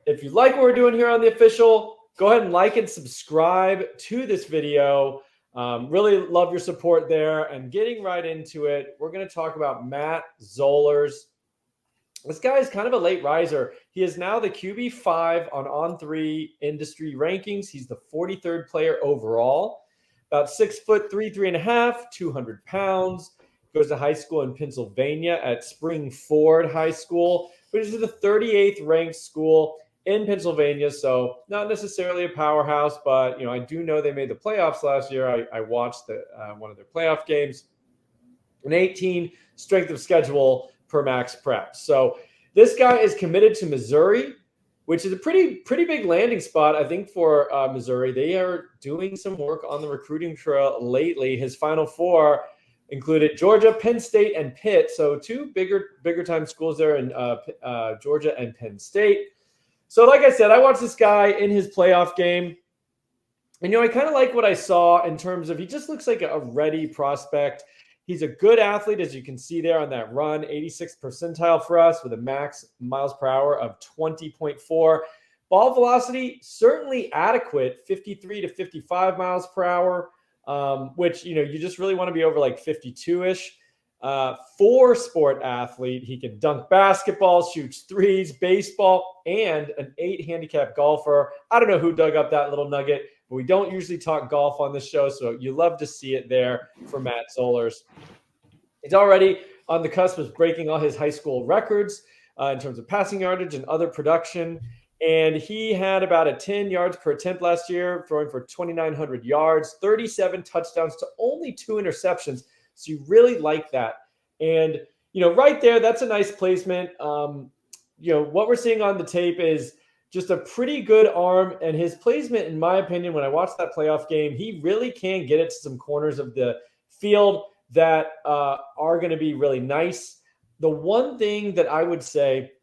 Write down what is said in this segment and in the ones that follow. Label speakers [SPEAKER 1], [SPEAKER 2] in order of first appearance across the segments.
[SPEAKER 1] if you like what we're doing here on The Official, go ahead and like and subscribe to this video. Really love your support there. And getting right into it, we're going to talk about Matt Zollers. This guy is kind of a late riser. He is now the QB5 on3 industry rankings. He's the 43rd player overall. About 6'3", 3.5", 200 pounds. Goes to high school in Pennsylvania at Spring Ford High School, which is the 38th ranked school in Pennsylvania. So not necessarily a powerhouse, but I do know they made the playoffs last year. I watched one of their playoff games. An 18 strength of schedule per max prep. So this guy is committed to Missouri, which is a pretty big landing spot, I think, for Missouri. They are doing some work on the recruiting trail lately. His Final Four included Georgia, Penn State, and Pitt. So two bigger time schools there in Georgia and Penn State. So like I said, I watched this guy in his playoff game. And, I kind of like what I saw in terms of he just looks like a ready prospect. He's a good athlete, as you can see there on that run, 86th percentile for us with a max miles per hour of 20.4. Ball velocity, certainly adequate, 53 to 55 miles per hour, which, you just really want to be over like 52-ish. Four-sport athlete. He can dunk basketball, shoots threes, baseball, and an 8 handicap golfer. I don't know who dug up that little nugget, but we don't usually talk golf on this show, so you love to see it there for Matt Zollers. He's already on the cusp of breaking all his high school records in terms of passing yardage and other production. And he had about a 10 yards per attempt last year, throwing for 2,900 yards, 37 touchdowns to only 2 interceptions. So you really like that. And, right there, that's a nice placement. What we're seeing on the tape is just a pretty good arm, and his placement, in my opinion, when I watched that playoff game, he really can get it to some corners of the field that are going to be really nice. The one thing that I would say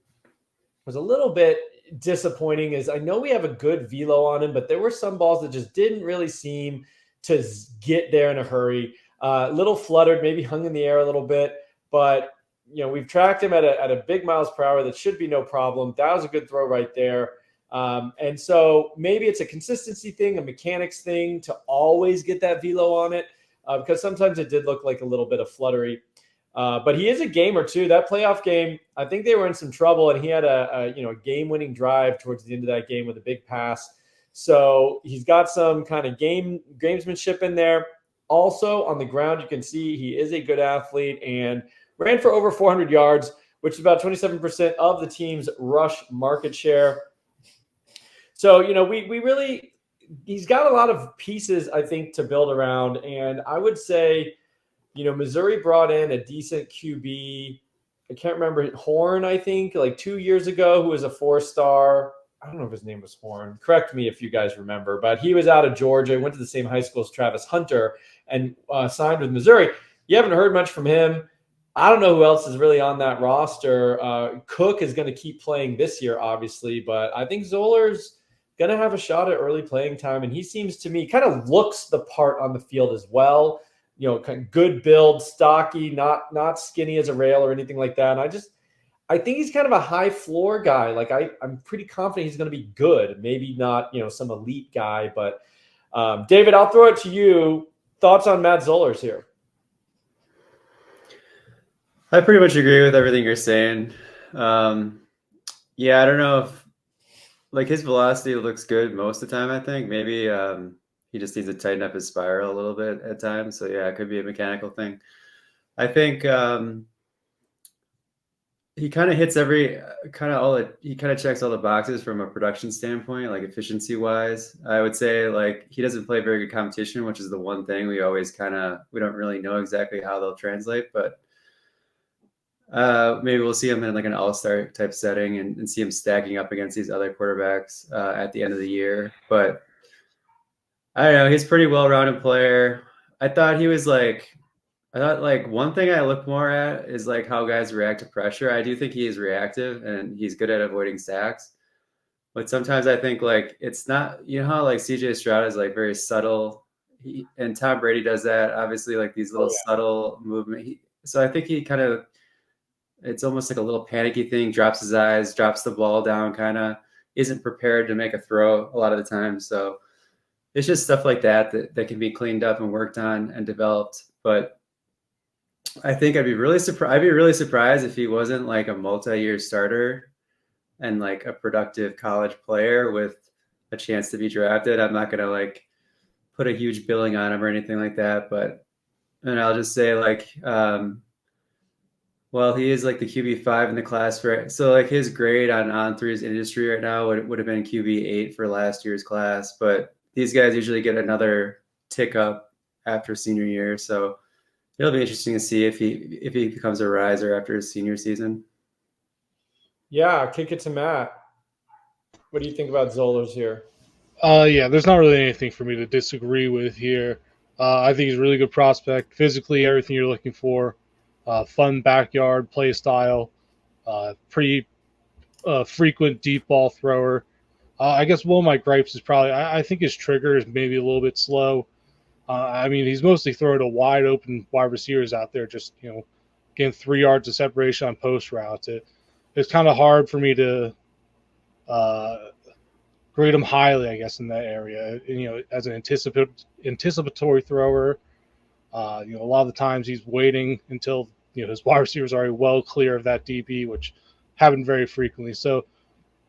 [SPEAKER 1] was a little bit disappointing is I know we have a good velo on him, but there were some balls that just didn't really seem to get there in a hurry. Little fluttered, maybe hung in the air a little bit, but we've tracked him at a big miles per hour. That should be no problem. That was a good throw right there. And so maybe it's a consistency thing, a mechanics thing to always get that velo on it, because sometimes it did look like a little bit of fluttery. But he is a gamer too. That playoff game, I think they were in some trouble, and he had a game-winning drive towards the end of that game with a big pass. So he's got some kind of gamesmanship in there. Also on the ground, you can see he is a good athlete and ran for over 400 yards, which is about 27% of the team's rush market share. So, we really, he's got a lot of pieces, I think, to build around. And I would say, Missouri brought in a decent QB. I can't remember, Horn, I think, like 2 years ago, who was a 4-star. I don't know if his name was Horn. Correct me if you guys remember, but he was out of Georgia, went to the same high school as Travis Hunter, and signed with Missouri. You haven't heard much from him. I don't know who else is really on that roster. Cook is going to keep playing this year, obviously, but I think Zollers going to have a shot at early playing time, and he seems to me kind of looks the part on the field as well. Kind of good build, stocky, not skinny as a rail or anything like that. And I think he's kind of a high floor guy. Like I'm pretty confident he's going to be good. Maybe not, some elite guy, but David, I'll throw it to you. Thoughts on Matt Zollers here?
[SPEAKER 2] I pretty much agree with everything you're saying. Yeah, I don't know if his velocity looks good most of the time. I think maybe he just needs to tighten up his spiral a little bit at times. So yeah, it could be a mechanical thing. I think he kind of hits he kind of checks all the boxes from a production standpoint, like efficiency wise. I would say he doesn't play very good competition, which is the one thing we always we don't really know exactly how they'll translate, but maybe we'll see him in an all-star type setting and see him stacking up against these other quarterbacks at the end of the year. But I don't know, he's a pretty well-rounded player. I thought one thing I look more at is how guys react to pressure. I do think he is reactive and he's good at avoiding sacks. But sometimes I think it's not, how CJ Stroud is very subtle. And Tom Brady does that, obviously, these little subtle movement. So I think he kind of, it's almost like a little panicky thing, drops his eyes, drops the ball down kind of. isn't prepared to make a throw a lot of the time. So it's just stuff like that can be cleaned up and worked on and developed. But I think I'd be really surprised if he wasn't like a multi-year starter and like a productive college player with a chance to be drafted. I'm not gonna like put a huge billing on him or anything like that, but and I'll just say like well, he is like the QB5 in the class for so like his grade on three's industry right now would have been QB8 for last year's class, but these guys usually get another tick up after senior year, so it'll be interesting to see if he becomes a riser after his senior season.
[SPEAKER 1] Yeah, kick it to Matt. What do you think about Zollers here?
[SPEAKER 3] Yeah, there's not really anything for me to disagree with here. I think he's a really good prospect. Physically, everything you're looking for. Fun backyard play style. Pretty frequent deep ball thrower. I guess one of my gripes is probably I think his trigger is maybe a little bit slow. I mean, he's mostly throwing to wide open wide receivers out there, just getting 3 yards of separation on post routes. It's kind of hard for me to grade him highly, I guess, in that area. And, as an anticipatory thrower, a lot of the times he's waiting until his wide receivers are already well clear of that DB, which happen very frequently. So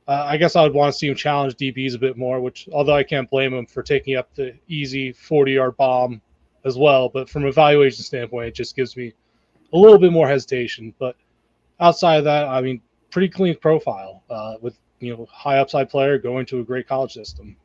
[SPEAKER 3] I guess I would want to see him challenge DBs a bit more. Which, although I can't blame him for taking up the easy 40-yard bomb as well, but from an evaluation standpoint, it just gives me a little bit more hesitation. But outside of that, I mean, pretty clean profile with high upside player going to a great college system.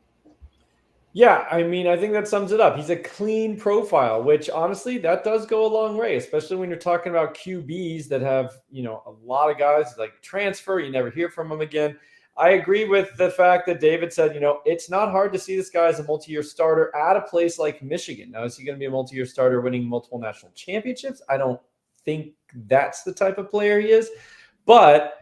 [SPEAKER 1] Yeah, I mean, I think that sums it up. He's a clean profile, which honestly, that does go a long way, especially when you're talking about QBs that have, a lot of guys like transfer, you never hear from them again. I agree with the fact that David said, it's not hard to see this guy as a multi-year starter at a place like Michigan. Now, is he going to be a multi-year starter winning multiple national championships? I don't think that's the type of player he is, but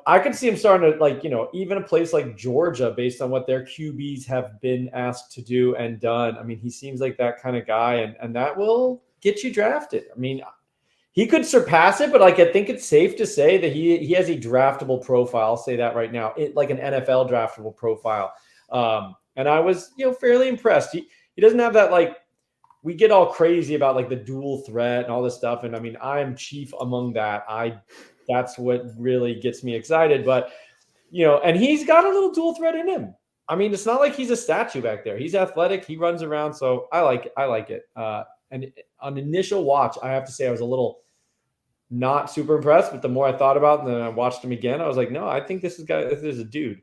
[SPEAKER 1] I could see him starting to even a place like Georgia based on what their QBs have been asked to do and done. I mean, he seems like that kind of guy, and that will get you drafted. I mean, he could surpass it, but I think it's safe to say that he has a draftable profile. I'll say that right now, like an NFL draftable profile. And I was, fairly impressed. He doesn't have that we get all crazy about the dual threat and all this stuff. And I mean, I'm chief among that. That's what really gets me excited. But, and he's got a little dual threat in him. I mean, it's not like he's a statue back there. He's athletic. He runs around. So I like it. And on initial watch, I have to say I was a little not super impressed. But the more I thought about it and then I watched him again, I was like, no, I think this is a dude.